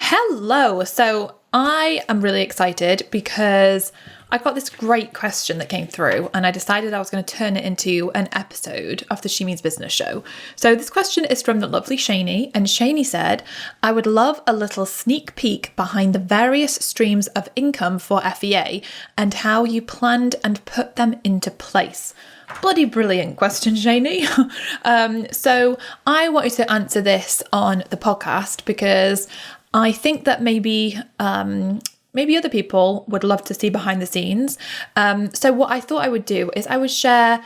Hello. So I am really excited because I got this great question that came through and I decided I was going to turn it into an episode of the She Means Business show. So this question is from the lovely Shani, and Shani said, I would love a little sneak peek behind the various streams of income for FEA and how you planned and put them into place. Bloody brilliant question, Shani. So I wanted to answer this on the podcast because I think that maybe other people would love to see behind the scenes. So what I thought I would do is I would share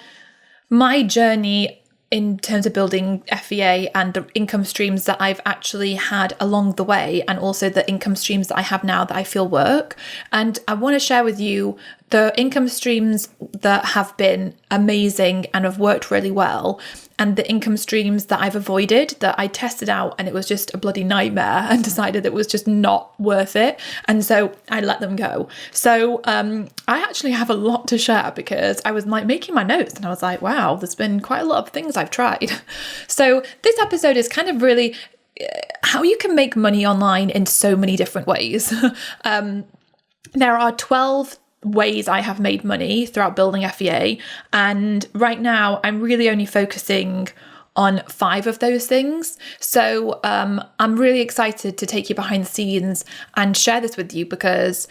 my journey in terms of building FEA and the income streams that I've actually had along the way, and also the income streams that I have now that I feel work. And I want to share with you the income streams that have been amazing and have worked really well, and the income streams that I've avoided, that I tested out and it was just a bloody nightmare and decided it was just not worth it. And so I let them go. So I actually have a lot to share because I was like making my notes and I was like, wow, there's been quite a lot of things I've tried. So this episode is kind of really how you can make money online in so many different ways. There are 12 ways I have made money throughout building FEA, and right now I'm really only focusing on 5 of those things. So I'm really excited to take you behind the scenes and share this with you because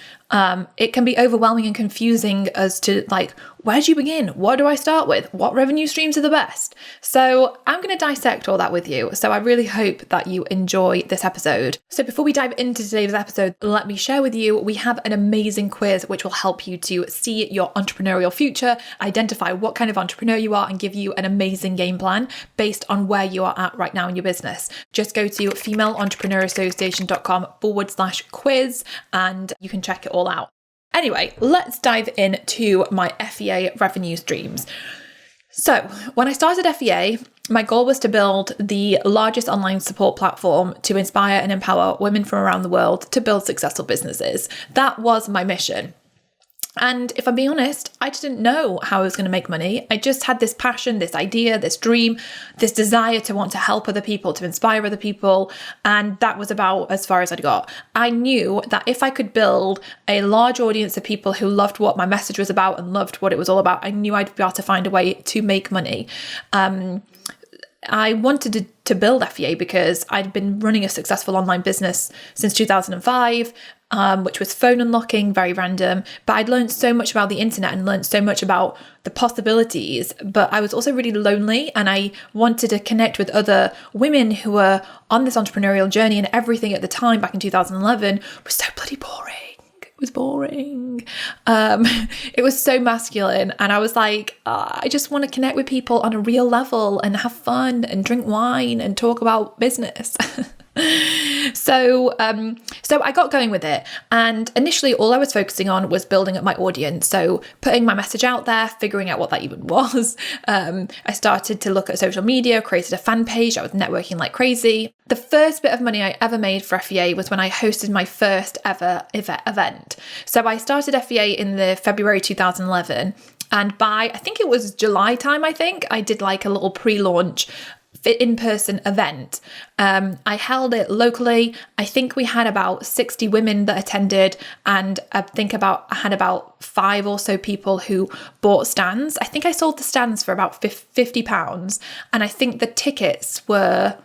it can be overwhelming and confusing as to like, where do you begin? What do I start with? What revenue streams are the best? So I'm going to dissect all that with you. So I really hope that you enjoy this episode. So before we dive into today's episode, let me share with you, we have an amazing quiz which will help you to see your entrepreneurial future, identify what kind of entrepreneur you are, and give you an amazing game plan based on where you are at right now in your business. Just go to femaleentrepreneurassociation.com/quiz and you can check it all out. Anyway, let's dive into my FEA revenue streams. So when I started FEA, my goal was to build the largest online support platform to inspire and empower women from around the world to build successful businesses. That was my mission. And if I'm being honest, I didn't know how I was going to make money. I just had this passion, this idea, this dream, this desire to want to help other people, to inspire other people. And that was about as far as I'd got. I knew that if I could build a large audience of people who loved what my message was about and loved what it was all about, I knew I'd be able to find a way to make money. I wanted to build FEA because I'd been running a successful online business since 2005, which was phone unlocking, very random. But I'd learned so much about the internet and learned so much about the possibilities. But I was also really lonely and I wanted to connect with other women who were on this entrepreneurial journey, and everything at the time back in 2011 was so bloody boring. It was boring. It was so masculine. And I was like, I just want to connect with people on a real level and have fun and drink wine and talk about business. So I got going with it. And initially all I was focusing on was building up my audience. So putting my message out there, figuring out what that even was. I started to look at social media, created a fan page. I was networking like crazy. The first bit of money I ever made for FEA was when I hosted my first ever event. So I started FEA in the February 2011. And by, I think it was July time, I did like a little pre-launch in-person event. I held it locally. I think we had about 60 women that attended, and I had about 5 or so people who bought stands. I think I sold the stands for about £50, and I think the tickets were,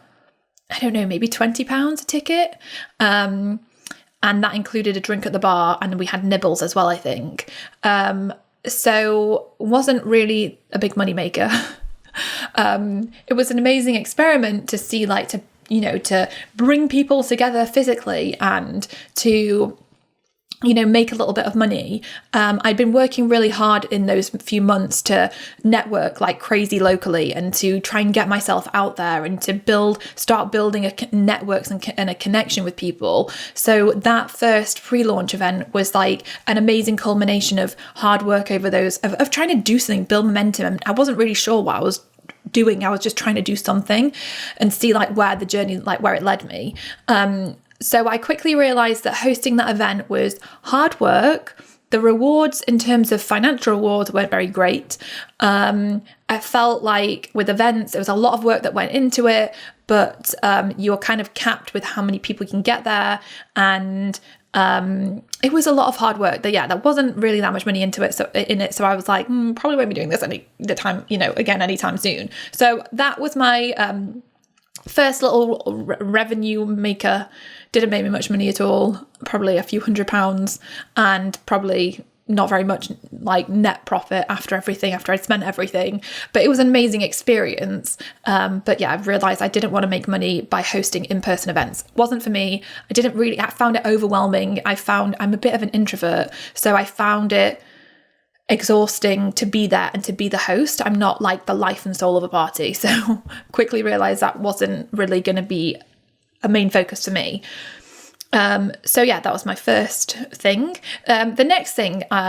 I don't know, maybe £20 a ticket. And that included a drink at the bar, and we had nibbles as well, I think. So wasn't really a big money maker. It was an amazing experiment to see, like, to bring people together physically and to, make a little bit of money. I'd been working really hard in those few months to network like crazy locally and to try and get myself out there and to start building networks and a connection with people. So that first pre-launch event was like an amazing culmination of hard work over those, of trying to do something, build momentum. And I wasn't really sure what I was doing. I was just trying to do something and see like where the journey, like where it led me. So I quickly realized that hosting that event was hard work. The rewards in terms of financial rewards weren't very great. I felt like with events, there was a lot of work that went into it, but you're kind of capped with how many people you can get there. And it was a lot of hard work. There wasn't really that much money into it. So I was like, probably won't be doing this anytime soon. So that was my first little revenue maker. Didn't make me much money at all, probably a few £100, and probably not very much like net profit after I'd spent everything. But it was an amazing experience. But yeah, I've realised I didn't want to make money by hosting in-person events. It wasn't for me. I found it overwhelming. I'm a bit of an introvert, so I found it exhausting to be there and to be the host. I'm not like the life and soul of a party. So quickly realised that wasn't really going to be a main focus for me. So yeah, that was my first thing. The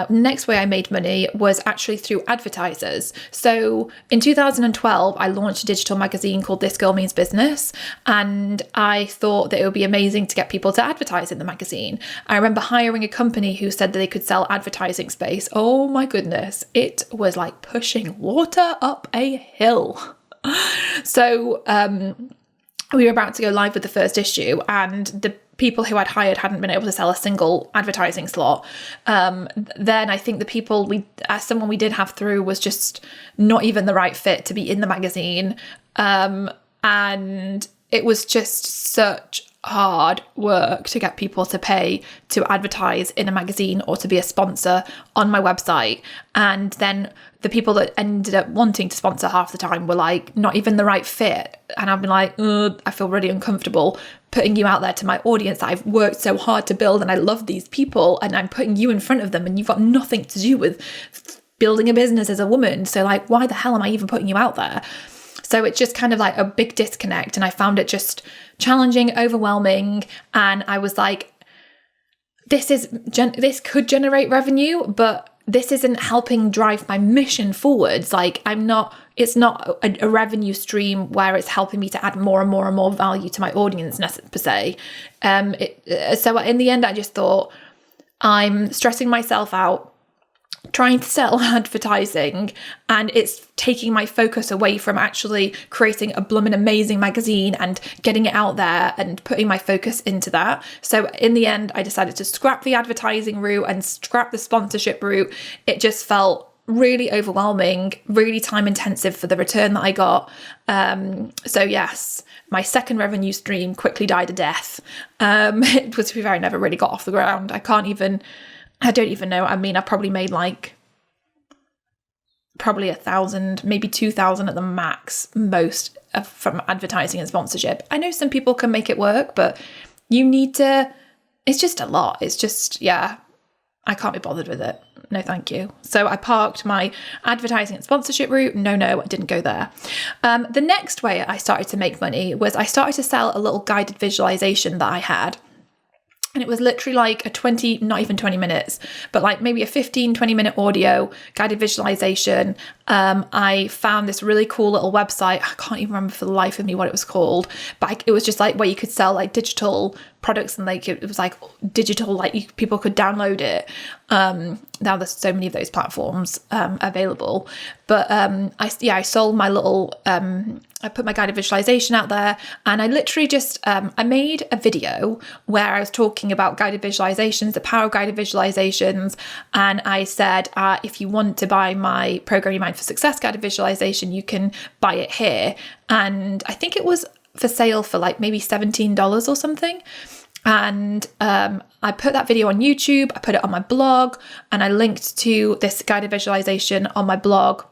next way I made money was actually through advertisers. So in 2012, I launched a digital magazine called This Girl Means Business, and I thought that it would be amazing to get people to advertise in the magazine. I remember hiring a company who said that they could sell advertising space. Oh my goodness, it was like pushing water up a hill. So we were about to go live with the first issue, and the people who I'd hired hadn't been able to sell a single advertising slot. Then I think the people someone we did have through was just not even the right fit to be in the magazine. And it was just such hard work to get people to pay to advertise in a magazine or to be a sponsor on my website. And then the people that ended up wanting to sponsor half the time were like not even the right fit. And I've been like, I feel really uncomfortable putting you out there to my audience that I've worked so hard to build, and I love these people, and I'm putting you in front of them, and you've got nothing to do with building a business as a woman. So like, why the hell am I even putting you out there? So it's just kind of like a big disconnect, and I found it just challenging, overwhelming, and I was like, this could generate revenue, but this isn't helping drive my mission forwards. Like it's not a revenue stream where it's helping me to add more and more and more value to my audience per se. So in the end, I just thought, I'm stressing myself out trying to sell advertising, and it's taking my focus away from actually creating a blooming amazing magazine and getting it out there and putting my focus into that. So in the end, I decided to scrap the advertising route and scrap the sponsorship route. It just felt really overwhelming, really time intensive for the return that I got. So yes, my second revenue stream quickly died a death. It was, to be fair, I never really got off the ground. I don't even know. I mean, I probably made probably 1,000, maybe 2,000 at the max, most from advertising and sponsorship. I know some people can make it work, but it's just a lot. It's just, yeah, I can't be bothered with it. No, thank you. So I parked my advertising and sponsorship route. No, I didn't go there. The next way I started to make money was I started to sell a little guided visualization that I had. And it was literally like not even 20 minutes, but like maybe a 15-20 minute audio guided visualization. I found this really cool little website. I can't even remember for the life of me what it was called, but it was just like where you could sell like digital products, and like it was like digital, like people could download it. Now there's so many of those platforms available, but I sold my little I put my guided visualization out there, and I literally just I made a video where I was talking about guided visualizations, the power of guided visualizations, and I said, if you want to buy my Program Your Mind for Success guided visualization, you can buy it here. And I think it was for sale for like maybe $17 or something. And I put that video on YouTube, I put it on my blog, and I linked to this guided visualization on my blog,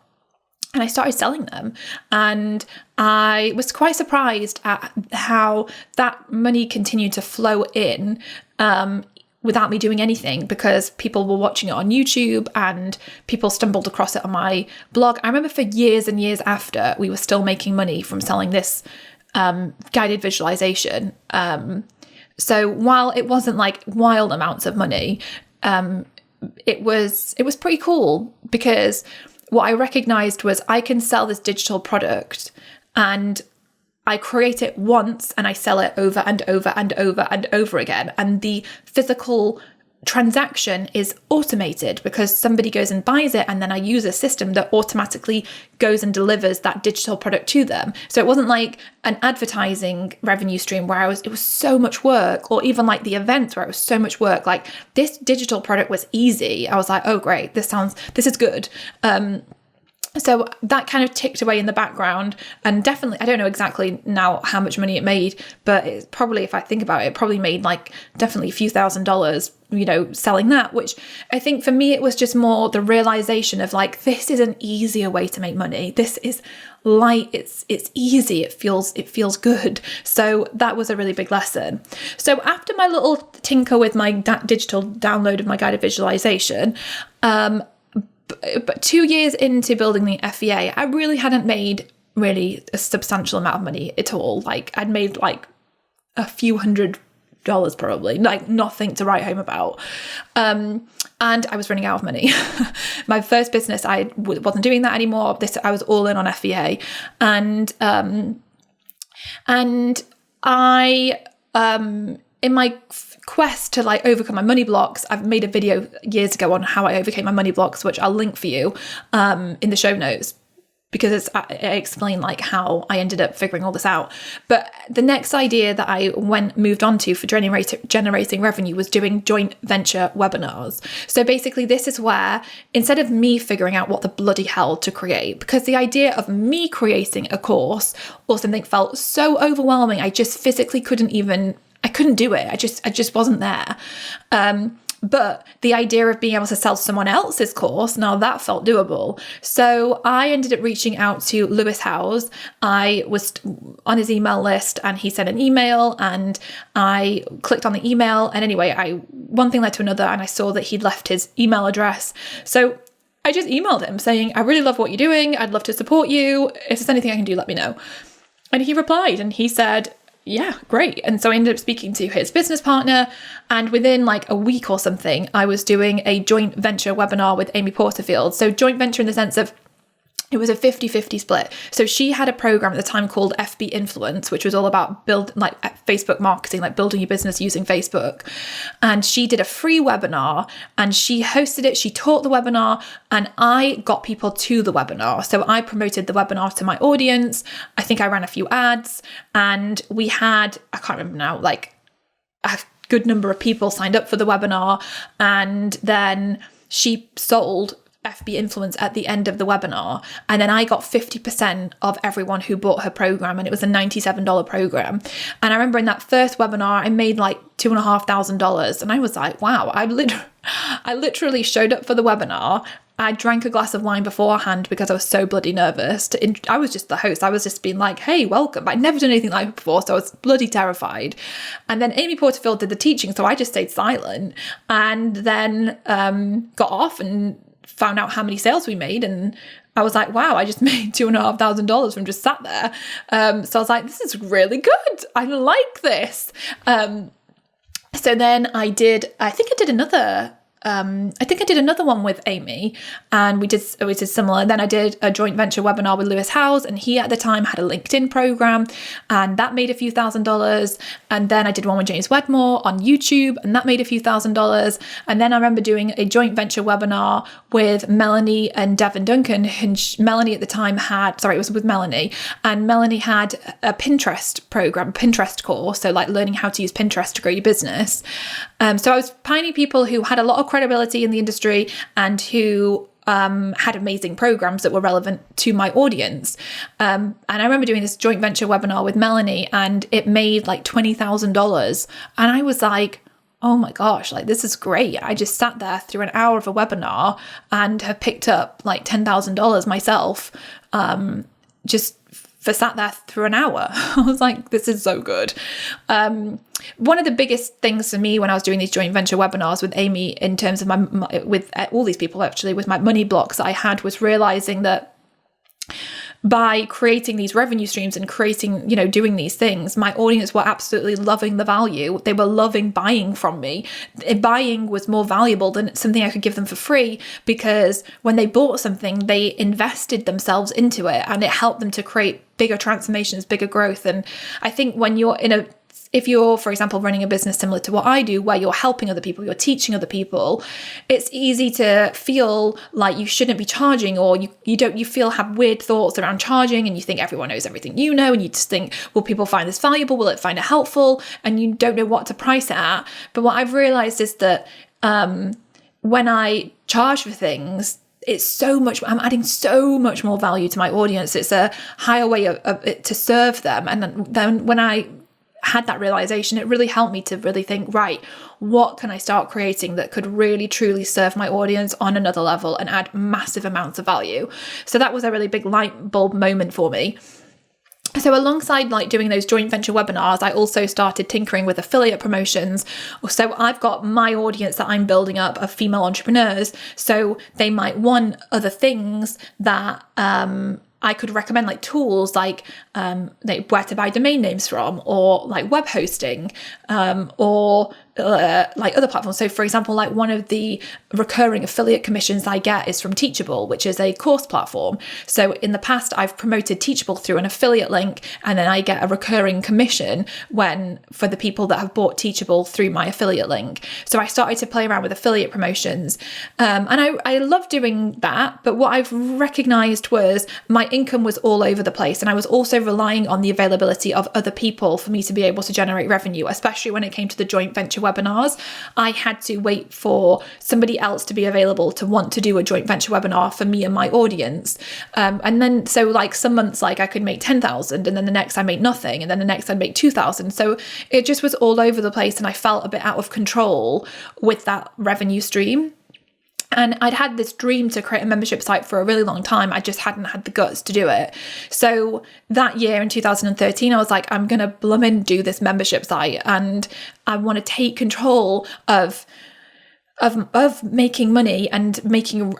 and I started selling them. And I was quite surprised at how that money continued to flow in without me doing anything, because people were watching it on YouTube and people stumbled across it on my blog. I remember for years and years after, we were still making money from selling this guided visualization. So while it wasn't like wild amounts of money, it was pretty cool, because what I recognized was I can sell this digital product, and I create it once and I sell it over and over and over and over again. And the physical transaction is automated because somebody goes and buys it, and then I use a system that automatically goes and delivers that digital product to them. So it wasn't like an advertising revenue stream where it was so much work, or even like the events where it was so much work. Like this digital product was easy. I was like, oh great, this is good. So that kind of ticked away in the background, and definitely, I don't know exactly now how much money it made, but it's probably, if I think about it, it probably made like definitely a few $1,000s, selling that, which I think for me, it was just more the realization of like, this is an easier way to make money. This is light. It's easy. It feels good. So that was a really big lesson. So after my little tinker with my digital download of my guided visualization, but 2 years into building the FEA, I really hadn't made really a substantial amount of money at all. Like I'd made like a few $100s probably, like nothing to write home about. And I was running out of money. My first business, I wasn't doing that anymore. I was all in on FEA, and I in my quest to like overcome my money blocks, I've made a video years ago on how I overcame my money blocks, which I'll link for you in the show notes, because I explain like how I ended up figuring all this out. But the next idea that I moved on to for generating revenue was doing joint venture webinars. So basically this is where, instead of me figuring out what the bloody hell to create, because the idea of me creating a course or something felt so overwhelming, I just physically couldn't do it. I just wasn't there. But the idea of being able to sell someone else's course, now that felt doable. So I ended up reaching out to Lewis Howes. I was on his email list and he sent an email, and I clicked on the email. And anyway, one thing led to another, and I saw that he'd left his email address. So I just emailed him saying, I really love what you're doing. I'd love to support you. If there's anything I can do, let me know. And he replied and he said, yeah, great. And so I ended up speaking to his business partner, and within like a week or something, I was doing a joint venture webinar with Amy Porterfield. So joint venture in the sense of it was a 50-50 split. So she had a program at the time called FB Influence, which was all about Facebook marketing, like building your business using Facebook. And she did a free webinar and she hosted it. She taught the webinar and I got people to the webinar. So I promoted the webinar to my audience. I think I ran a few ads, and we had, I can't remember now, like a good number of people signed up for the webinar. And then she sold FB Influence at the end of the webinar, and then I got 50% of everyone who bought her program, and it was a $97 program. And I remember in that first webinar I made like $2,500, and I was like, wow, I literally showed up for the webinar. I drank a glass of wine beforehand because I was so bloody nervous. I was just the host. I was just being like, hey, welcome. I'd never done anything like it before, so I was bloody terrified. And then Amy Porterfield did the teaching, so I just stayed silent, and then got off and found out how many sales we made, and I was like, wow, I just made $2,500 from just sat there. So I was like, this is really good. I like this. So then I think I did another one with Amy, and we did similar. Then I did a joint venture webinar with Lewis Howes, and he at the time had a LinkedIn program, and that made a few $1,000s. And then I did one with James Wedmore on YouTube, and that made a few $1,000s. And then I remember doing a joint venture webinar with Melanie and Devin Duncan. And Melanie at the time it was with Melanie, and Melanie had a Pinterest course, so like learning how to use Pinterest to grow your business. So I was finding people who had a lot of credibility in the industry and who had amazing programs that were relevant to my audience. And I remember doing this joint venture webinar with Melanie, and it made like $20,000. And I was like, oh my gosh, like this is great. I just sat there through an hour of a webinar and have picked up like $10,000 myself, just for sat there through an hour. I was like, this is so good. One of the biggest things for me when I was doing these joint venture webinars with Amy, in terms of with all these people actually, with my money blocks that I had, was realizing that by creating these revenue streams and creating, doing these things, my audience were absolutely loving the value. They were loving buying from me. Buying was more valuable than something I could give them for free, because when they bought something, they invested themselves into it, and it helped them to create bigger transformations, bigger growth. And I think when you're in a if you're, for example, running a business similar to what I do, where you're helping other people, you're teaching other people, it's easy to feel like you shouldn't be charging, or you have weird thoughts around charging, and you think everyone knows everything you know, and you just think, will people find this valuable? Will it find it helpful? And you don't know what to price it at. But what I've realized is that when I charge for things, I'm adding so much more value to my audience. It's a higher way of it to serve them. And then when I had that realization, it really helped me to really think, right, what can I start creating that could really truly serve my audience on another level and add massive amounts of value? So that was a really big light bulb moment for me. So alongside like doing those joint venture webinars, I also started tinkering with affiliate promotions. So I've got my audience that I'm building up of female entrepreneurs. So they might want other things that I could recommend, like tools like where to buy domain names from, or like web hosting, or like other platforms. So for example, like one of the recurring affiliate commissions I get is from Teachable, which is a course platform. So in the past, I've promoted Teachable through an affiliate link, and then I get a recurring commission for the people that have bought Teachable through my affiliate link. So I started to play around with affiliate promotions, and I love doing that. But what I've recognized was my income was all over the place, and I was also relying on the availability of other people for me to be able to generate revenue, especially when it came to the joint venture webinars. I had to wait for somebody else to be available to want to do a joint venture webinar for me and my audience. And then, so like some months, like I could make 10,000, and then the next I made nothing, and then the next I'd make 2,000. So it just was all over the place, and I felt a bit out of control with that revenue stream. And I'd had this dream to create a membership site for a really long time. I just hadn't had the guts to do it. So that year in 2013, I was like, I'm going to blummin' do this membership site, and I want to take control of making money and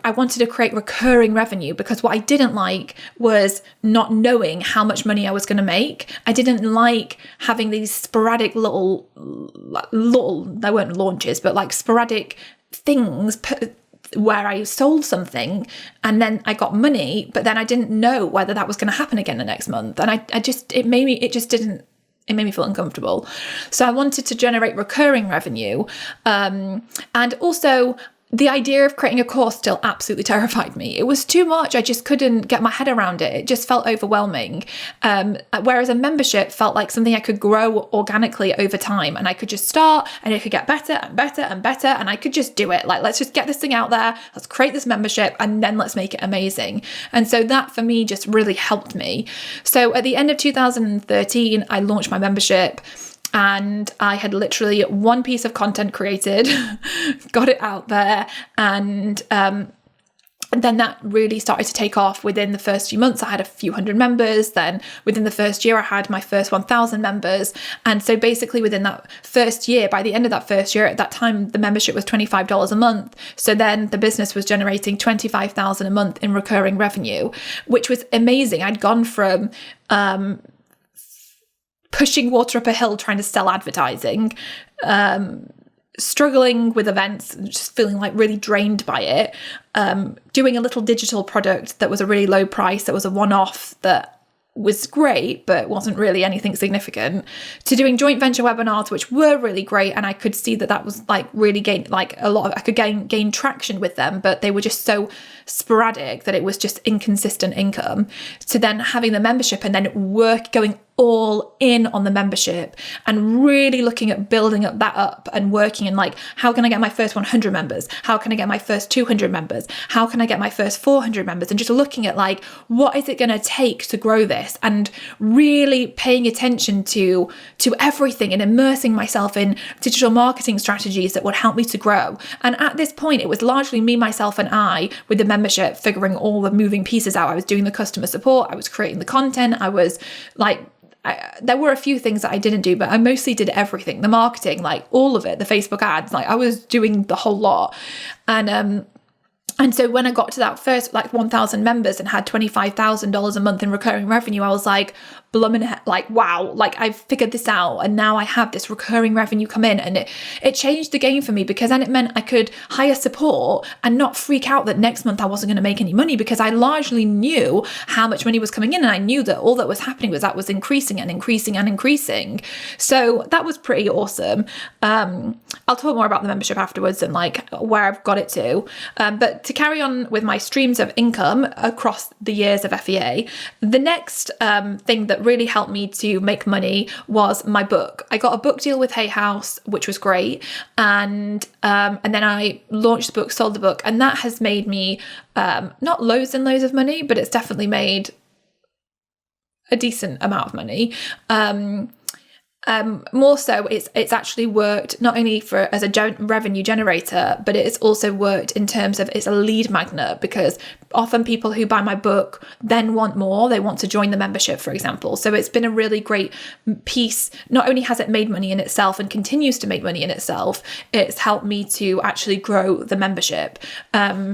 I wanted to create recurring revenue, because what I didn't like was not knowing how much money I was going to make. I didn't like having these sporadic little, they weren't launches, but like sporadic things where I sold something and then I got money, but then I didn't know whether that was going to happen again the next month. And it made me feel uncomfortable. So I wanted to generate recurring revenue. And also the idea of creating a course still absolutely terrified me. It was too much. I just couldn't get my head around it. It just felt overwhelming. Whereas a membership felt like something I could grow organically over time, and I could just start and it could get better and better and better, and I could just do it. Like, let's just get this thing out there. Let's create this membership, and then let's make it amazing. And so that for me just really helped me. So at the end of 2013, I launched my membership. And I had literally one piece of content created, got it out there, and then that really started to take off. Within the first few months, I had a few hundred members. Then within the first year, I had my first 1,000 members. And so basically within that first year, by the end of that first year, at that time, the membership was $25 a month. So then the business was generating $25,000 a month in recurring revenue, which was amazing. I'd gone from pushing water up a hill trying to sell advertising, struggling with events, just feeling like really drained by it, doing a little digital product that was a really low price, that was a one-off, that was great but wasn't really anything significant, to doing joint venture webinars, which were really great, and I could see that was like really I could gain traction with them, but they were just so sporadic that it was just inconsistent income, to then having the membership and then going all in on the membership and really looking at building that up and working and like, how can I get my first 100 members? How can I get my first 200 members? How can I get my first 400 members? And just looking at like, what is it going to take to grow this, and really paying attention to everything and immersing myself in digital marketing strategies that would help me to grow. And at this point, it was largely me, myself, and I with the membership, figuring all the moving pieces out. I was doing the customer support, I was creating the content, I was like, there were a few things that I didn't do, but I mostly did everything. The marketing, like all of it, the Facebook ads, like I was doing the whole lot. And so when I got to that first like 1,000 members and had $25,000 a month in recurring revenue, I was like, blooming like, wow, like I've figured this out and now I have this recurring revenue come in. And it changed the game for me, because then it meant I could hire support and not freak out that next month I wasn't going to make any money, because I largely knew how much money was coming in, and I knew that all that was happening was that was increasing and increasing and increasing. So that was pretty awesome. I'll talk more about the membership afterwards and like where I've got it to. But to carry on with my streams of income across the years of FEA, the next thing that really helped me to make money was my book. I got a book deal with Hay House, which was great, and then I launched the book, sold the book, and that has made me not loads and loads of money, but it's definitely made a decent amount of money. More so, it's actually worked not only as a revenue generator, but it's also worked in terms of it's a lead magnet, because often people who buy my book then want more. They want to join the membership, for example. So it's been a really great piece. Not only has it made money in itself and continues to make money in itself, it's helped me to actually grow the membership.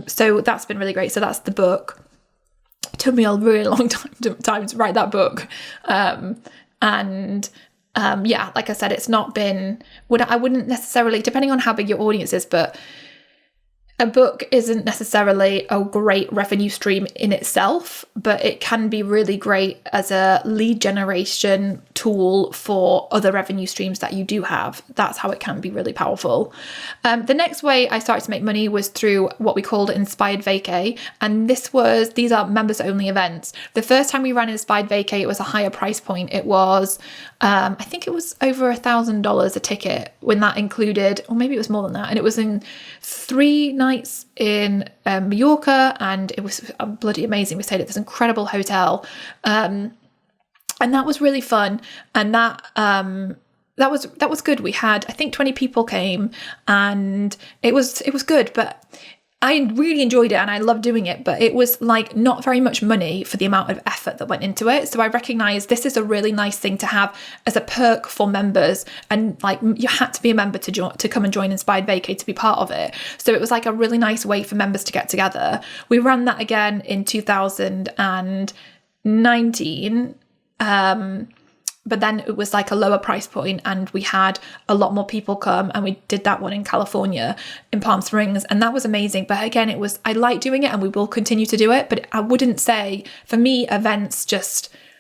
So that's been really great. So that's the book. It took me a really long time to write that book. Yeah, like I said, it's not been, I wouldn't necessarily, depending on how big your audience is, but a book isn't necessarily a great revenue stream in itself, but it can be really great as a lead generation tool for other revenue streams that you do have. That's how it can be really powerful. The next way I started to make money was through what we called Inspired Vacay. And these are members only events. The first time we ran Inspired Vacay, it was a higher price point. It was, I think it was over $1,000 a ticket, when that included, or maybe it was more than that. And it was in 3 nights in Mallorca, and it was bloody amazing. We stayed at this incredible hotel. And that was really fun. And that was good. We had, I think 20 people came, and it was good, but I really enjoyed it and I loved doing it, but it was like not very much money for the amount of effort that went into it. So I recognized this is a really nice thing to have as a perk for members, and like you had to be a member to come and join Inspired Vacay to be part of it. So it was like a really nice way for members to get together. We ran that again in 2019. But then it was like a lower price point, and we had a lot more people come, and we did that one in California, in Palm Springs, and that was amazing. But again, I like doing it and we will continue to do it. But I wouldn't say, for me, events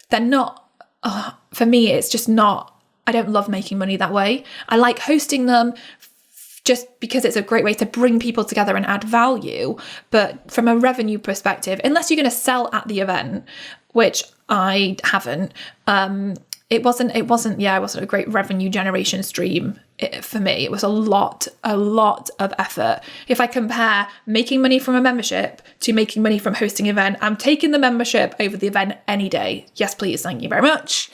they're not, for me, it's just not, I don't love making money that way. I like hosting them just because it's a great way to bring people together and add value. But from a revenue perspective, unless you're going to sell at the event, which I haven't, it wasn't a great revenue generation stream for me. It was a lot of effort. If I compare making money from a membership to making money from hosting an event, I'm taking the membership over the event any day. Yes, please. Thank you very much.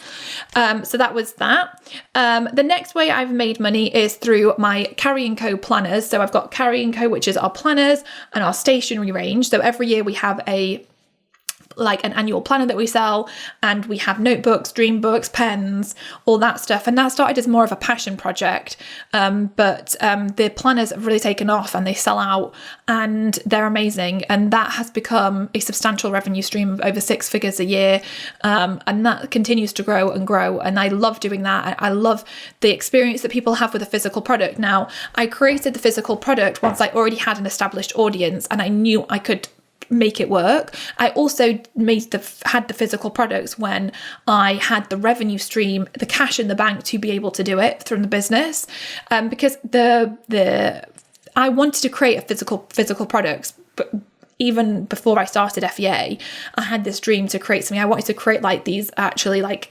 So that was that. The next way I've made money is through my Carrie Co planners. So I've got Carrie Co, which is our planners and our stationery range. So every year we have an annual planner that we sell, and we have notebooks, dream books, pens, all that stuff. And that started as more of a passion project. But the planners have really taken off and they sell out and they're amazing. And that has become a substantial revenue stream of over 6 figures a year. And that continues to grow and grow. And I love doing that. I love the experience that people have with a physical product. Now, I created the physical product once I already had an established audience and I knew I could make it work. I also had the physical products when I had the revenue stream, the cash in the bank to be able to do it from the business, because I wanted to create a physical products, but even before I started FEA, I had this dream to create something. I wanted to create these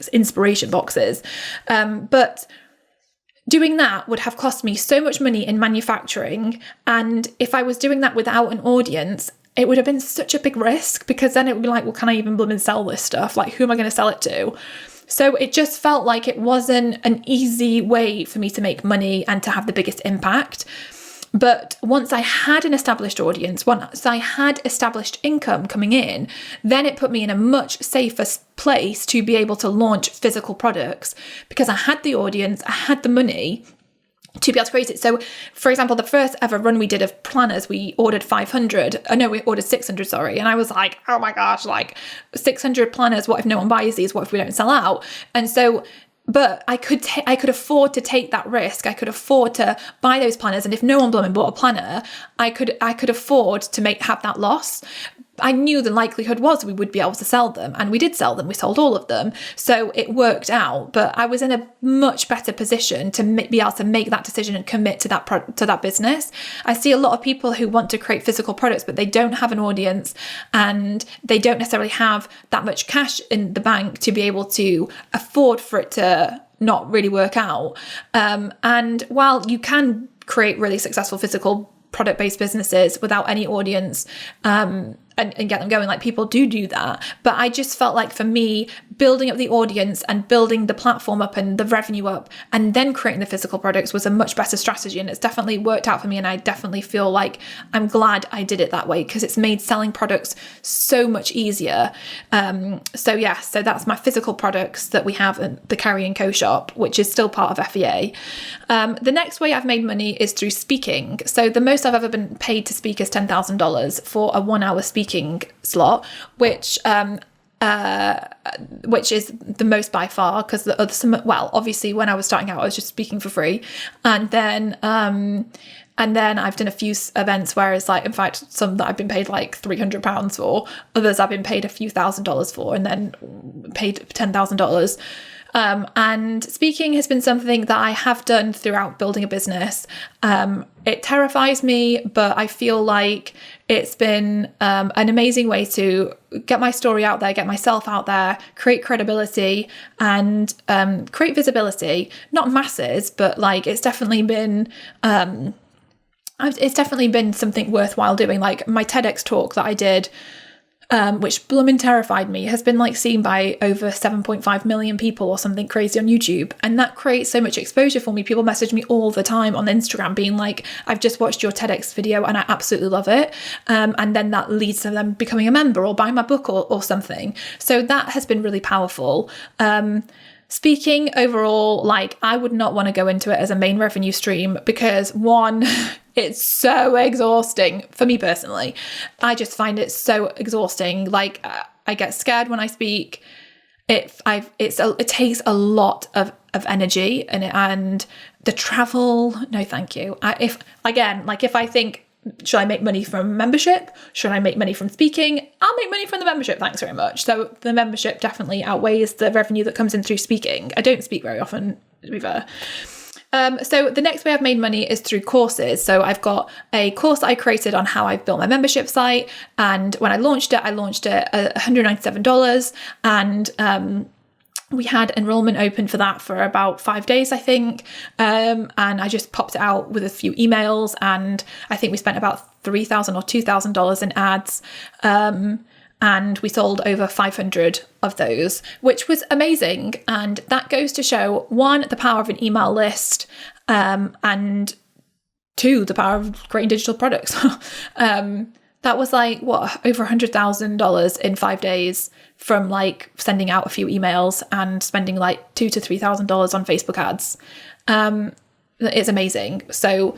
inspiration boxes, but doing that would have cost me so much money in manufacturing, and if I was doing that without an audience, it would have been such a big risk, because then it would be like, well, can I even blooming sell this stuff? Like, who am I going to sell it to? So it just felt like it wasn't an easy way for me to make money and to have the biggest impact. But once I had an established audience, once I had established income coming in, then it put me in a much safer place to be able to launch physical products, because I had the audience, I had the money, to be able to create it. So for example, the first ever run we did of planners, we ordered 600, sorry. And I was like, oh my gosh, like 600 planners. What if no one buys these? What if we don't sell out? And so, but I could afford to take that risk. I could afford to buy those planners. And if no one blooming bought a planner, I could afford to have that loss. I knew the likelihood was we would be able to sell them, and we did sell them. We sold all of them. So it worked out, but I was in a much better position to be able to make that decision and commit to that business. I see a lot of people who want to create physical products, but they don't have an audience and they don't necessarily have that much cash in the bank to be able to afford for it to not really work out. And while you can create really successful physical product-based businesses without any audience, and get them going, like people do that. But I just felt like for me, building up the audience and building the platform up and the revenue up and then creating the physical products was a much better strategy. And it's definitely worked out for me. And I definitely feel like I'm glad I did it that way, because it's made selling products so much easier. So that's my physical products that we have in the Carrie Co shop, which is still part of FEA. The next way I've made money is through speaking. So the most I've ever been paid to speak is $10,000 for a 1-hour speaking slot, which is the most by far, because the other, obviously when I was starting out I was just speaking for free, and then I've done a few events where it's like, in fact, some that I've been paid like £300 for, others I've been paid a few $1,000s for, and then paid $10,000. And speaking has been something that I have done throughout building a business. It terrifies me, but I feel like it's been an amazing way to get my story out there, get myself out there, create credibility and create visibility. Not masses, but like it's definitely been something worthwhile doing. Like my TEDx talk that I did, which blooming terrified me, has been like seen by over 7.5 million people or something crazy on YouTube. And that creates so much exposure for me. People message me all the time on Instagram being like, I've just watched your TEDx video and I absolutely love it. And then that leads to them becoming a member or buying my book or something. So that has been really powerful. Speaking overall, like I would not want to go into it as a main revenue stream because one, it's so exhausting for me personally. I just find it so exhausting. Like I get scared when I speak. It takes a lot of energy and the travel. No, thank you. If I think, should I make money from membership? Should I make money from speaking? I'll make money from the membership, thanks very much. So the membership definitely outweighs the revenue that comes in through speaking. I don't speak very often, to be fair. So the next way I've made money is through courses. So I've got a course that I created on how I've built my membership site. And when I launched it at $197. And we had enrollment open for that for about 5 days, I think. And I just popped it out with a few emails. And I think we spent about $3,000 or $2,000 in ads. And we sold over 500 of those, which was amazing. And that goes to show, one, the power of an email list, and two, the power of creating digital products. That was like, over $100,000 in 5 days from like sending out a few emails and spending like $2,000 to $3,000 on Facebook ads. It's amazing. So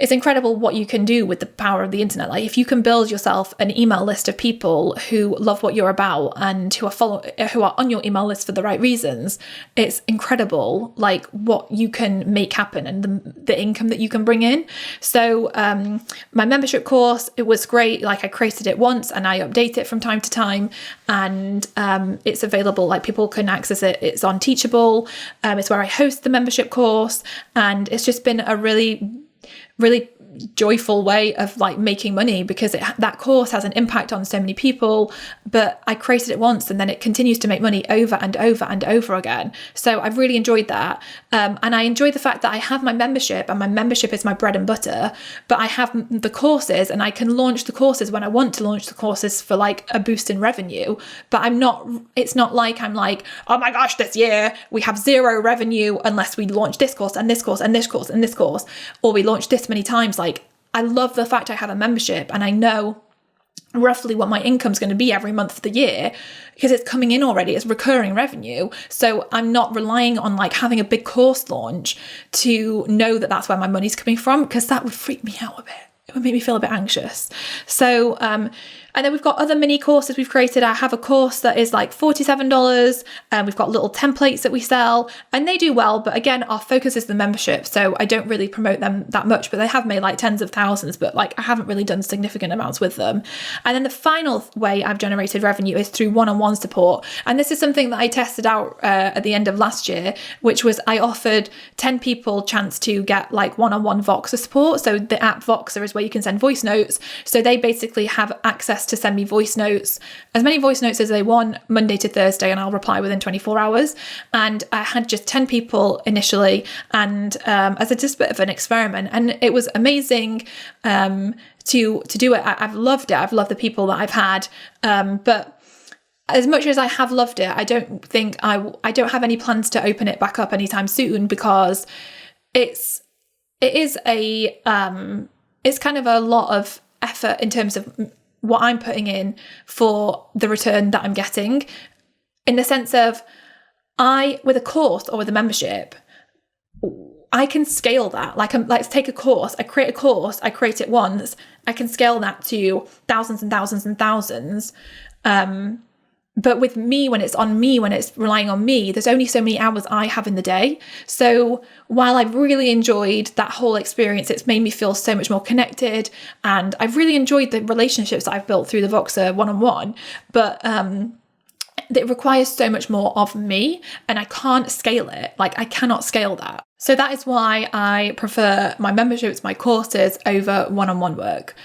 it's incredible what you can do with the power of the internet. Like if you can build yourself an email list of people who love what you're about and who are on your email list for the right reasons, it's incredible like what you can make happen and the income that you can bring in. So my membership course, it was great. Like I created it once and I update it from time to time, and it's available, like people can access it. It's on Teachable. It's where I host the membership course, and it's just been a really joyful way of like making money because that course has an impact on so many people. But I created it once and then it continues to make money over and over and over again. So I've really enjoyed that. And I enjoy the fact that I have my membership, and my membership is my bread and butter, but I have the courses and I can launch the courses when I want to launch the courses for like a boost in revenue. But it's not like I'm like, oh my gosh, this year we have zero revenue unless we launch this course and this course and this course and this course, or we launch this many times. Like I love the fact I have a membership, and I know roughly what my income's going to be every month of the year, because it's coming in already. It's recurring revenue. So I'm not relying on like having a big course launch to know that that's where my money's coming from, because that would freak me out a bit. It would make me feel a bit anxious. So, and then we've got other mini courses we've created. I have a course that is like $47, and we've got little templates that we sell, and they do well. But again, our focus is the membership, so I don't really promote them that much, but they have made like tens of thousands, but like I haven't really done significant amounts with them. And then the final way I've generated revenue is through one-on-one support. And this is something that I tested out at the end of last year, which was I offered 10 people chance to get like one-on-one Voxer support. So the app Voxer is where you can send voice notes. So they basically have access to send me voice notes, as many voice notes as they want, Monday to Thursday, and I'll reply within 24 hours. And I had just 10 people initially, and as just a bit of an experiment, and it was amazing to do it. I've loved it. I've loved the people that I've had, but as much as I have loved it, I don't think I don't have any plans to open it back up anytime soon, because it's kind of a lot of effort in terms of what I'm putting in for the return that I'm getting, in the sense of with a course or with a membership, I can scale that. Like, let's take a course. I create it once. I can scale that to thousands and thousands and thousands. But with me, when it's relying on me, there's only so many hours I have in the day. So while I've really enjoyed that whole experience, it's made me feel so much more connected. And I've really enjoyed the relationships that I've built through the Voxer one-on-one. But it requires so much more of me, and I can't scale it. Like, I cannot scale that. So that is why I prefer my memberships, my courses over one-on-one work,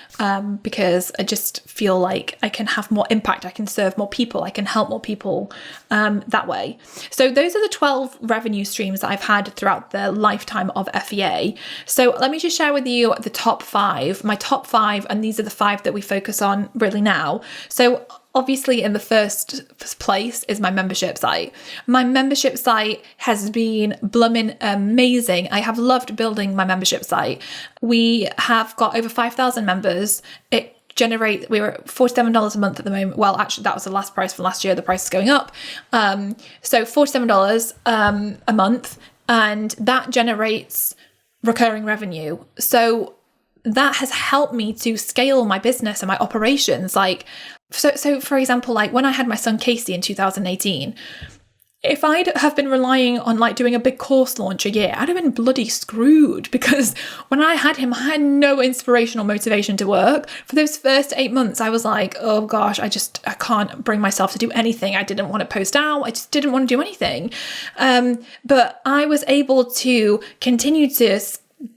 because I just feel like I can have more impact. I can serve more people. I can help more people that way. So those are the 12 revenue streams that I've had throughout the lifetime of FEA. So let me just share with you the top 5, my top 5, and these are the 5 that we focus on really now. So obviously, in the first place is my membership site. My membership site has been blooming amazing. I have loved building my membership site. We have got over 5,000 members. We're at $47 a month at the moment. Well, actually, that was the last price from last year. The price is going up. So $47 a month, and that generates recurring revenue. So that has helped me to scale my business and my operations. So for example, like when I had my son Casey in 2018, if I'd have been relying on like doing a big course launch a year, I'd have been bloody screwed, because when I had him, I had no inspiration or motivation to work. For those first 8 months, I was like, oh gosh, I can't bring myself to do anything. I didn't want to post out. I just didn't want to do anything. But I was able to continue to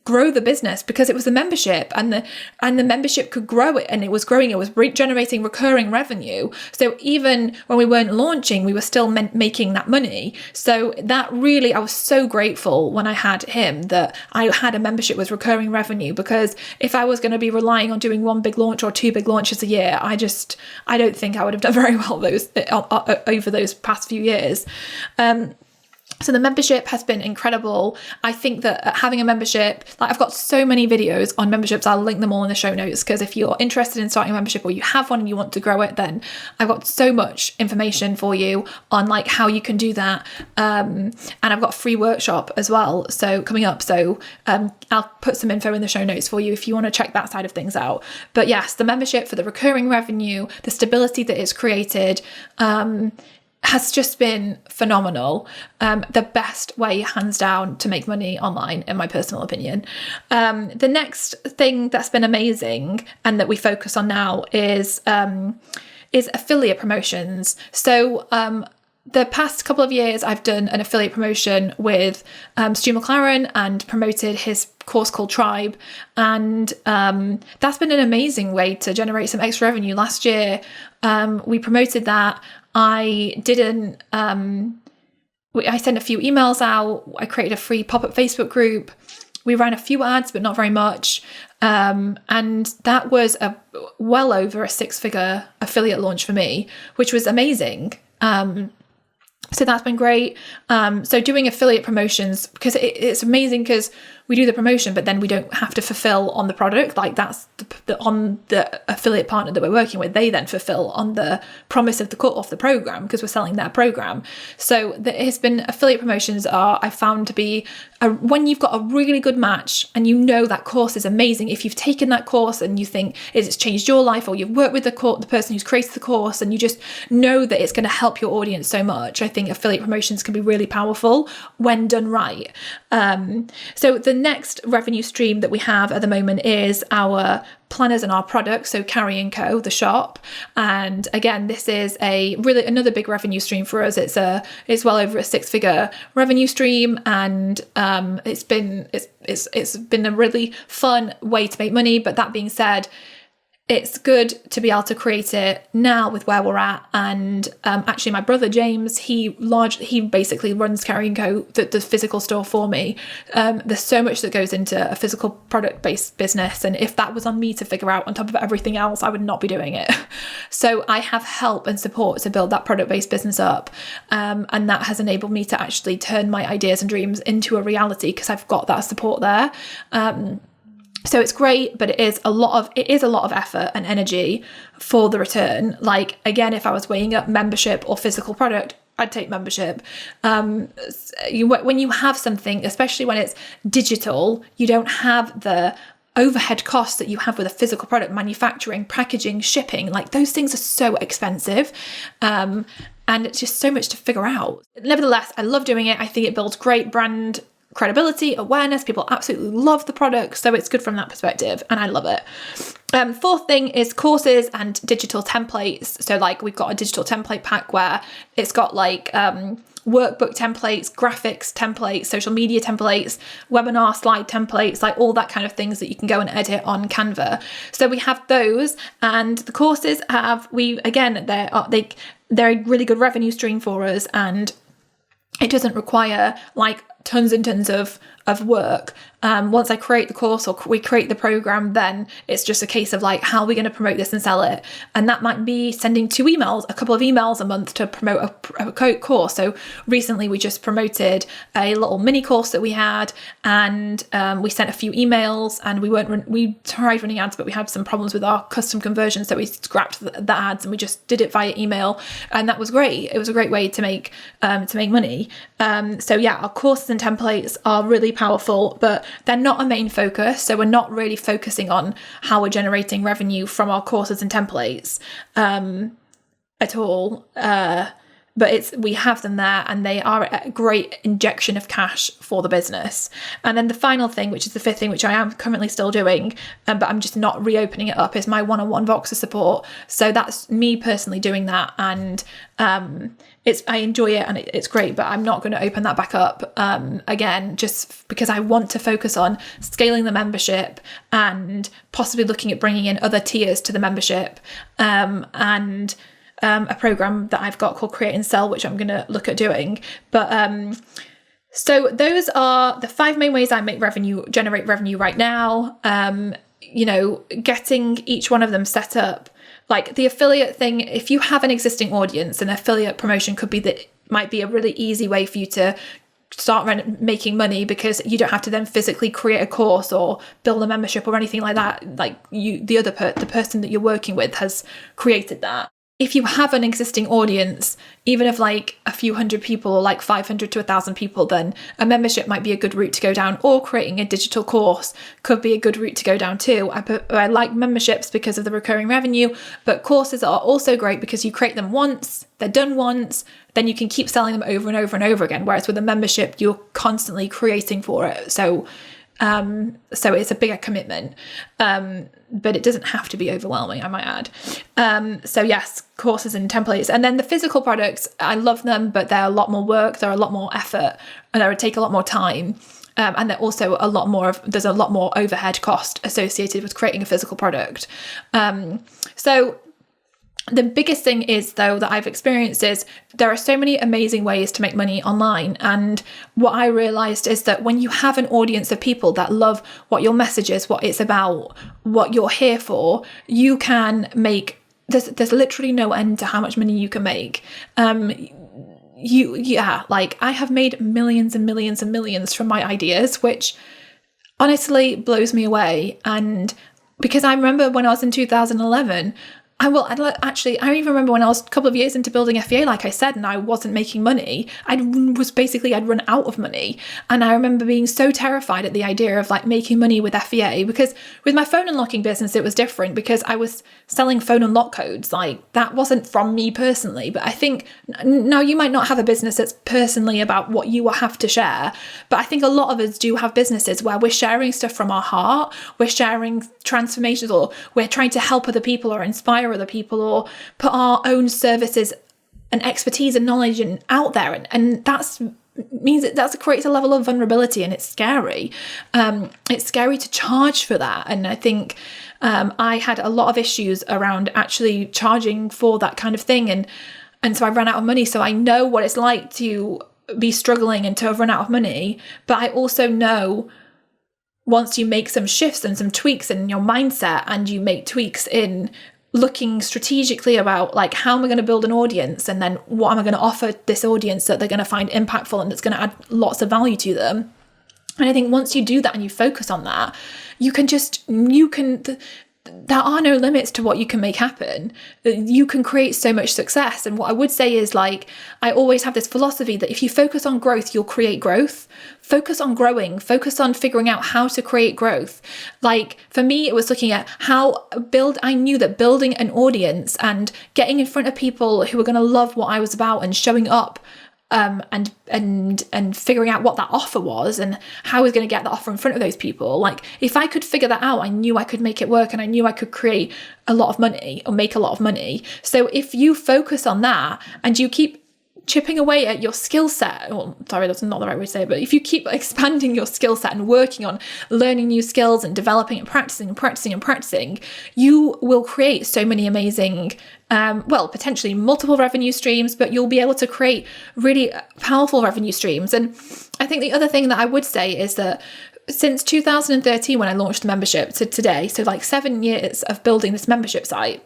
grow the business because it was a membership, and the membership could grow it, and it was growing. It was generating recurring revenue. So even when we weren't launching, we were still making that money. So that really, I was so grateful when I had him that I had a membership with recurring revenue, because if I was going to be relying on doing one big launch or 2 big launches a year, I don't think I would have done very well over those past few years. So the membership has been incredible. I think that having a membership, like I've got so many videos on memberships, I'll link them all in the show notes, because if you're interested in starting a membership or you have one and you want to grow it, then I've got so much information for you on like how you can do that. And I've got a free workshop as well, so coming up. So I'll put some info in the show notes for you if you want to check that side of things out. But yes, the membership, for the recurring revenue, the stability that it's created, has just been phenomenal. The best way, hands down, to make money online, in my personal opinion. The next thing that's been amazing and that we focus on now is affiliate promotions. So the past couple of years, I've done an affiliate promotion with Stu McLaren and promoted his course called Tribe. And that's been an amazing way to generate some extra revenue. Last year, we promoted that. I sent a few emails out. I created a free pop-up Facebook group. We ran a few ads, but not very much. And that was well over a 6-figure affiliate launch for me, which was amazing. So that's been great. So doing affiliate promotions, because it's amazing because we do the promotion, but then we don't have to fulfill on the product. Like that's on the affiliate partner that we're working with. They then fulfill on the promise of the program because we're selling their program. So it's been affiliate promotions are, I found to be when you've got a really good match and you know that course is amazing. If you've taken that course and you think it's changed your life, or you've worked with the person who's created the course and you just know that it's going to help your audience so much, I think affiliate promotions can be really powerful when done right. So the next revenue stream that we have at the moment is our planners and our products, so Carrie Co, the shop. And again, this is another big revenue stream for us. It's well over a 6-figure revenue stream, and it's been a really fun way to make money. But that being said, it's good to be able to create it now with where we're at. And actually my brother James, he basically runs Carrie Co, the physical store for me. There's so much that goes into a physical product based business, and if that was on me to figure out on top of everything else, I would not be doing it. So I have help and support to build that product based business up, and that has enabled me to actually turn my ideas and dreams into a reality because I've got that support there. So it's great, but it is a lot of effort and energy for the return. Like, again, if I was weighing up membership or physical product, I'd take membership. When you have something, especially when it's digital, you don't have the overhead costs that you have with a physical product, manufacturing, packaging, shipping. Like, those things are so expensive. And it's just so much to figure out. Nevertheless, I love doing it. I think it builds great brand credibility, awareness. People absolutely love the product, so it's good from that perspective, and I love it. Fourth thing is courses and digital templates. So like we've got a digital template pack where it's got like workbook templates, graphics templates, social media templates, webinar slide templates, like all that kind of things that you can go and edit on Canva. So we have those, and the courses they're a really good revenue stream for us, and it doesn't require like tons and tons of work. Once I create the course or we create the program, then it's just a case of like, how are we going to promote this and sell it? And that might be sending a couple of emails a month to promote a course. So recently we just promoted a little mini course that we had, and we sent a few emails, and we tried running ads, but we had some problems with our custom conversion. So we scrapped the ads and we just did it via email, and that was great. It was a great way to make money. So yeah, our courses and templates are really powerful, but they're not a main focus. So we're not really focusing on how we're generating revenue from our courses and templates at all. But we have them there, and they are a great injection of cash for the business. And then the final thing, which is the fifth thing, which I am currently still doing, but I'm just not reopening it up, is my one-on-one Voxer support. So that's me personally doing that, and I enjoy it and it's great, but I'm not going to open that back up again, just because I want to focus on scaling the membership and possibly looking at bringing in other tiers to the membership, and a program that I've got called Create and Sell, which I'm going to look at doing. But so those are the 5 main ways I generate revenue right now. Getting each one of them set up. Like the affiliate thing, if you have an existing audience, an affiliate promotion might be a really easy way for you to start making money, because you don't have to then physically create a course or build a membership or anything like that. Like the person that you're working with has created that. If you have an existing audience, even if like a few hundred people or like 500 to 1,000 people, then a membership might be a good route to go down, or creating a digital course could be a good route to go down too. I like memberships because of the recurring revenue, but courses are also great because you create them once, they're done once, then you can keep selling them over and over and over again. Whereas with a membership, you're constantly creating for it. So it's a bigger commitment, but it doesn't have to be overwhelming, I might add. So yes, courses and templates. And then the physical products, I love them, but they're a lot more work, they're a lot more effort, and they would take a lot more time. And they're also there's a lot more overhead cost associated with creating a physical product. So the biggest thing is, though, that I've experienced is there are so many amazing ways to make money online. And what I realized is that when you have an audience of people that love what your message is, what it's about, what you're here for, you can make, there's literally no end to how much money you can make. like I have made millions and millions and millions from my ideas, which honestly blows me away. And because I remember when I was in 2011, I even remember when I was a couple of years into building FEA, like I said, and I wasn't making money. I'd run out of money. And I remember being so terrified at the idea of like making money with FEA, because with my phone unlocking business, it was different because I was selling phone unlock codes. Like that wasn't from me personally. But I think now you might not have a business that's personally about what you have to share. But I think a lot of us do have businesses where we're sharing stuff from our heart. We're sharing transformations, or we're trying to help other people or inspire other people, or put our own services and expertise and knowledge out there, and that creates a level of vulnerability, and it's scary. It's scary to charge for that, and I think I had a lot of issues around actually charging for that kind of thing, and so I ran out of money. So I know what it's like to be struggling and to have run out of money, but I also know once you make some shifts and some tweaks in your mindset, and you make tweaks in looking strategically about like, how am I going to build an audience, and then what am I going to offer this audience that they're going to find impactful and that's going to add lots of value to them. And I think once you do that and you focus on that, there are no limits to what you can make happen. You can create so much success. And what I would say is, like, I always have this philosophy that if you focus on growth, you'll create growth. Focus on growing, focus on figuring out how to create growth. Like for me, it was looking at I knew that building an audience and getting in front of people who were going to love what I was about and showing up and figuring out what that offer was and how I was going to get that offer in front of those people. Like if I could figure that out, I knew I could make it work, and I knew I could create a lot of money or make a lot of money. So if you focus on that and you keep chipping away at your skill set, that's not the right way to say it, but if you keep expanding your skill set and working on learning new skills and developing and practicing, you will create so many amazing, potentially multiple revenue streams, but you'll be able to create really powerful revenue streams. And I think the other thing that I would say is that since 2013, when I launched the membership, to today, so like 7 years of building this membership site,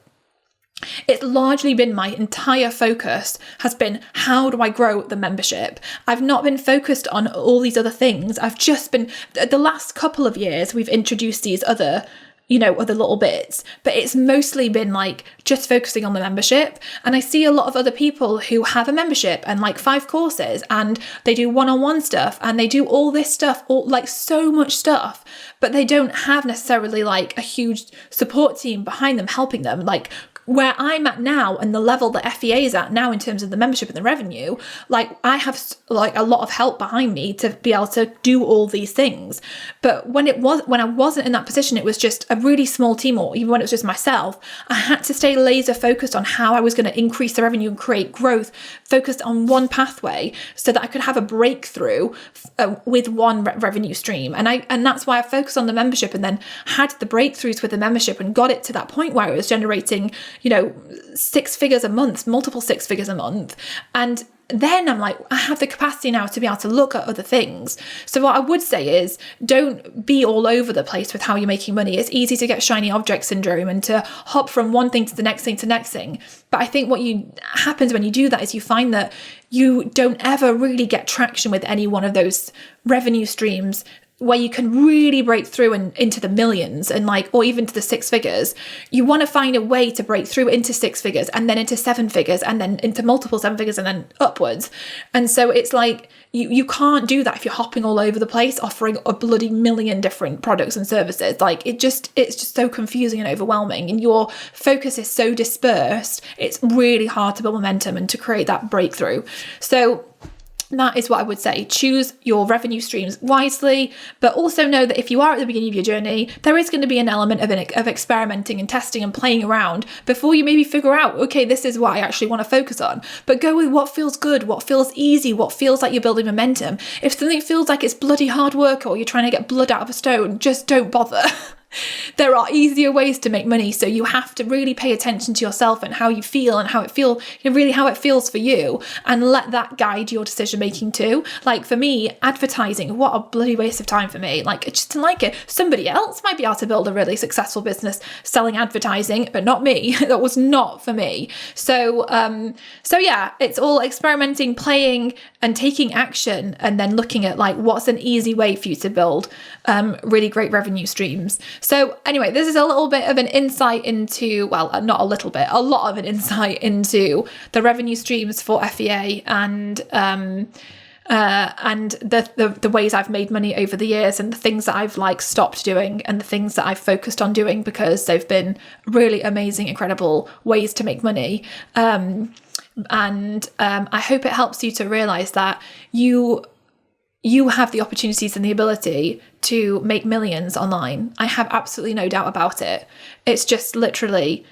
it's largely been my entire focus has been, how do I grow the membership? I've not been focused on all these other things. I've just been, the last couple of years, we've introduced these other little bits, but it's mostly been like just focusing on the membership. And I see a lot of other people who have a membership and like 5 courses, and they do one-on-one stuff, and they do all this stuff, like so much stuff, but they don't have necessarily like a huge support team behind them, helping them. Like where I'm at now and the level that FEA is at now in terms of the membership and the revenue, like I have like a lot of help behind me to be able to do all these things. But when I wasn't in that position, it was just a really small team, or even when it was just myself, I had to stay laser focused on how I was going to increase the revenue and create growth, focused on one pathway so that I could have a breakthrough with one revenue stream. And that's why I focused on the membership, and then had the breakthroughs with the membership and got it to that point where it was generating 6 figures a month, multiple 6 figures a month. And then I'm like, I have the capacity now to be able to look at other things. So what I would say is, don't be all over the place with how you're making money. It's easy to get shiny object syndrome and to hop from one thing to the next thing to the next thing. But I think what happens when you do that is you find that you don't ever really get traction with any one of those revenue streams where you can really break through into the millions and or even to the 6 figures. You want to find a way to break through into 6 figures, and then into 7 figures, and then into multiple 7 figures, and then upwards. And so it's like, you can't do that if you're hopping all over the place, offering a bloody million different products and services. Like it's just so confusing and overwhelming, and your focus is so dispersed. It's really hard to build momentum and to create that breakthrough. So that is what I would say. Choose your revenue streams wisely, but also know that if you are at the beginning of your journey, there is going to be an element of experimenting and testing and playing around before you maybe figure out, okay, this is what I actually want to focus on. But go with what feels good, what feels easy, what feels like you're building momentum. If something feels like it's bloody hard work, or you're trying to get blood out of a stone, just don't bother. there are easier ways to make money. So you have to really pay attention to yourself and how you feel and how it feels for you, and let that guide your decision making too. Like for me, advertising, what a bloody waste of time for me. Like, I just didn't like it. Somebody else might be able to build a really successful business selling advertising, but not me. That was not for me. So yeah, it's all experimenting, playing, and taking action, and then looking at like what's an easy way for you to build really great revenue streams. So anyway, this is a little bit of an insight into, well, not a little bit, a lot of an insight into the revenue streams for FEA and the ways I've made money over the years, and the things that I've like stopped doing and the things that I've focused on doing because they've been really amazing, incredible ways to make money. I hope it helps you to realize that you have the opportunities and the ability to make millions online. I have absolutely no doubt about it. It's just literally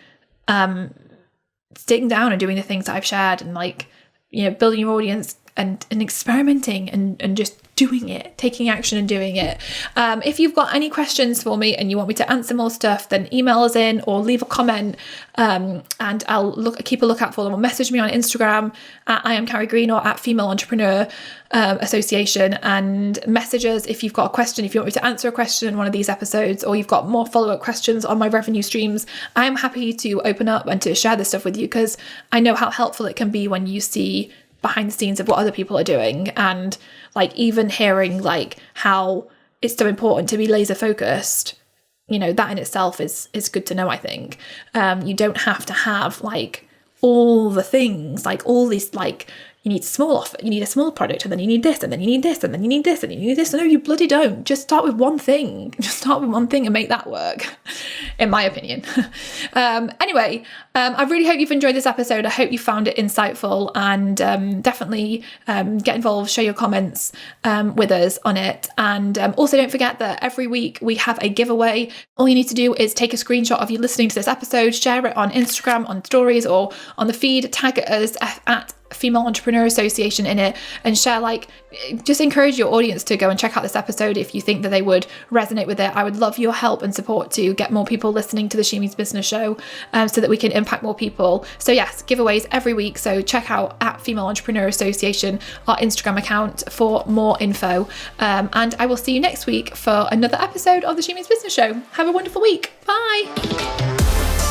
sitting down and doing the things that I've shared, and like, you know, building your audience and experimenting and just doing it, taking action and doing it. If you've got any questions for me and you want me to answer more stuff, then email us in or leave a comment, and I'll keep a lookout for them, or message me on Instagram at I am Carrie Green or at Female Entrepreneur Association, and message us if you've got a question, if you want me to answer a question in one of these episodes, or you've got more follow-up questions on my revenue streams. I'm happy to open up and to share this stuff with you, because I know how helpful it can be when you see behind the scenes of what other people are doing, and like even hearing like how it's so important to be laser focused. You know, that in itself is good to know, I think. You don't have to have like all the things, like all these, like you need a small offer, you need a small product, and then you need this, and then you need this, and then you need this, and you need this. No, you bloody don't. Just start with one thing. Just start with one thing and make that work, in my opinion. Anyway, I really hope you've enjoyed this episode. I hope you found it insightful, and definitely get involved, share your comments with us on it. And also don't forget that every week we have a giveaway. All you need to do is take a screenshot of you listening to this episode, share it on Instagram, on stories, or on the feed, tag us at Female Entrepreneur Association in it, and share, like, just encourage your audience to go and check out this episode if you think that they would resonate with it. I would love your help and support to get more people listening to the She Means Business show, so that we can impact more people. So yes, giveaways every week, so check out at Female Entrepreneur Association, our Instagram account, for more info, and I will see you next week for another episode of the She Means Business show. Have a wonderful week. Bye.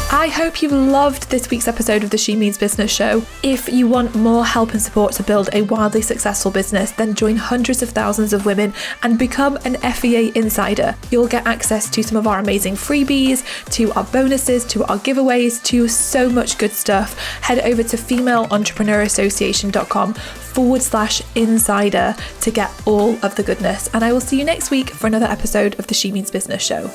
I hope you loved this week's episode of the She Means Business show. If you want more help and support to build a wildly successful business, then join hundreds of thousands of women and become an FEA insider. You'll get access to some of our amazing freebies, to our bonuses, to our giveaways, to so much good stuff. Head over to femaleentrepreneurassociation.com/insider to get all of the goodness. And I will see you next week for another episode of the She Means Business show.